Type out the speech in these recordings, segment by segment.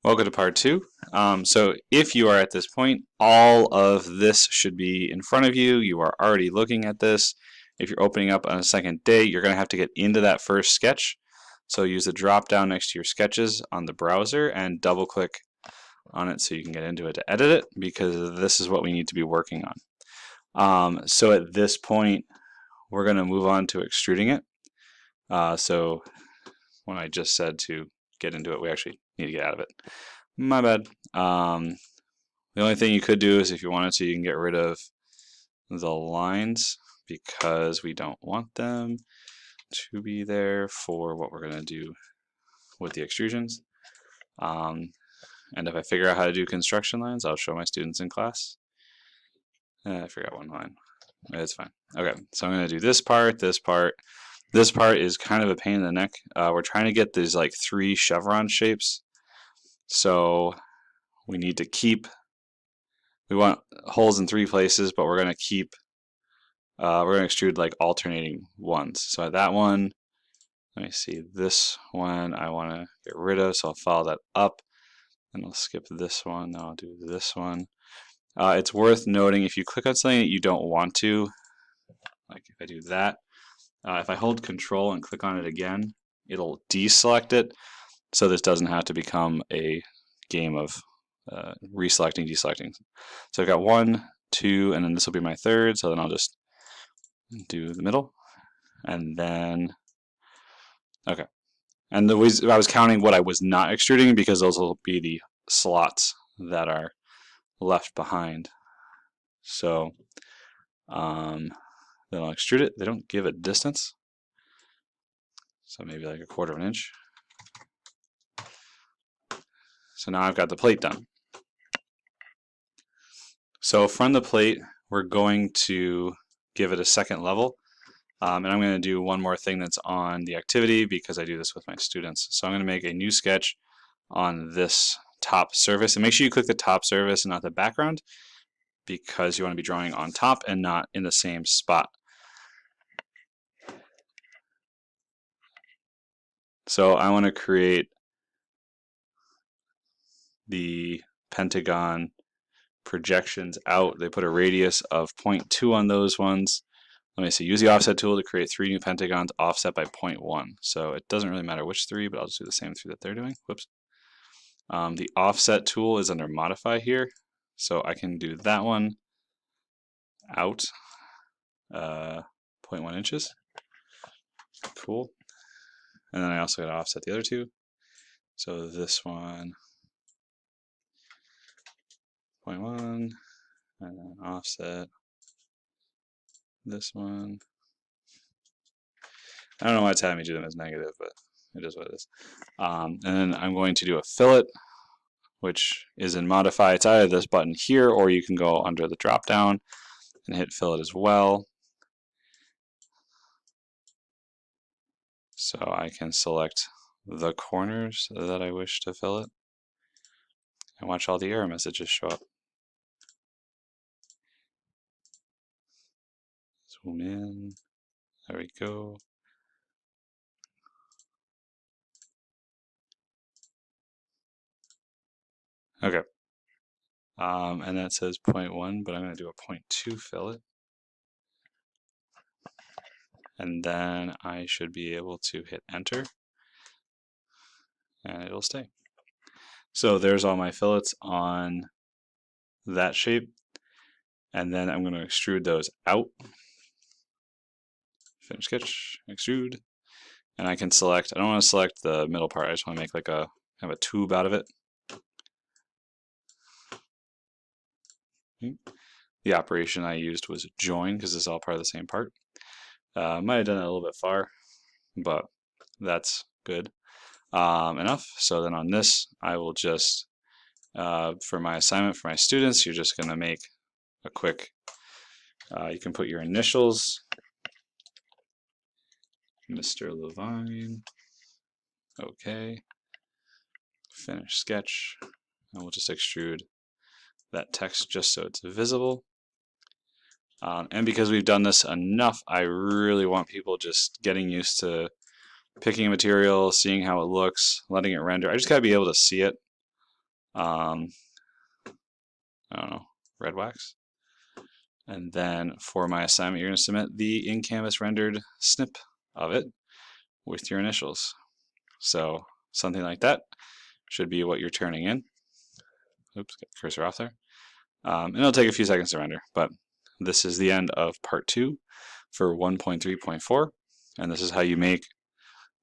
Welcome to part two. So if you are at this point, all of this should be in front of you. You are already looking at this. If you're opening up on a second day, you're going to have to get into that first sketch. So use the drop down next to your sketches on the browser and double click on it so you can get into it to edit it, because this is what we need to be working on. So at this point, we're going to move on to extruding it. So when I just said to get into it, we actually need to get out of it. My bad. The only thing you could do is if you wanted to, you can get rid of the lines because we don't want them to be there for what we're going to do with the extrusions. And if I figure out how to do construction lines, I'll show my students in class. I forgot one line. It's fine. Okay, so I'm going to do this part, this part. This part is kind of a pain in the neck. We're trying to get these like 3 chevron shapes. So we need to keep, we want holes in 3 places, but we're going to keep, we're going to extrude like alternating ones. So that one, let me see, this one I want to get rid of, so I'll follow that up. And I'll skip this one, then I'll do this one. It's worth noting if you click on something that you don't want to, like if I do that, if I hold Control and click on it again, it'll deselect it, so this doesn't have to become a game of reselecting, deselecting. So I've got 1, 2, and then this will be my third, so then I'll just do the middle, and then, okay. And I was counting what I was not extruding because those will be the slots that are left behind. So then I'll extrude it. They don't give a distance, so maybe like 1/4 of an inch. So now I've got the plate done. So from the plate, we're going to give it a second level. And I'm going to do one more thing that's on the activity because I do this with my students. So I'm going to make a new sketch on this top surface. And make sure you click the top surface and not the background, because you want to be drawing on top and not in the same spot. So I want to create the pentagon projections out. They put a radius of 0.2 on those ones. Let me see, use the offset tool to create 3 new pentagons offset by 0.1. So it doesn't really matter which 3, but I'll just do the same 3 that they're doing. Whoops. The offset tool is under modify here. So I can do that one out 0.1 inches. Cool. And then I also got to offset the other 2. So this one, 0.1, and then offset this one. I don't know why it's having me do them as negative, but it is what it is. And then I'm going to do a fillet, which is in modify. It's either this button here, or you can go under the drop down and hit fillet as well. So I can select the corners that I wish to fillet and watch all the error messages show up. Zoom in. There we go. Okay. And that says 0.1, but I'm going to do a 0.2 fillet. And then I should be able to hit enter, and it'll stay. So there's all my fillets on that shape. And then I'm going to extrude those out. Finish sketch, extrude. And I can select, I don't want to select the middle part, I just want to make like a kind of a tube out of it. The operation I used was join because this is all part of the same part. Might have done it a little bit far, but that's good enough. So then on this, I will just, for my assignment for my students, you're just going to make a quick, you can put your initials, Mr. Levine, okay, finish sketch, and we'll just extrude that text just so it's visible. And because we've done this enough, I really want people just getting used to picking a material, seeing how it looks, letting it render. I just gotta be able to see it. I don't know, red wax. And then for my assignment, you're going to submit the in-canvas rendered snip of it with your initials. So something like that should be what you're turning in. Oops, get the cursor off there. And it'll take a few seconds to render, but this is the end of part 2 for 1.3.4, and this is how you make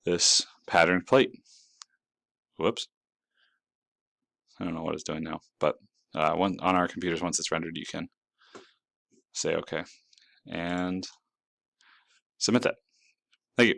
this patterned plate. Whoops. I don't know what it's doing now, but on our computers, once it's rendered, you can say OK and submit that. Thank you.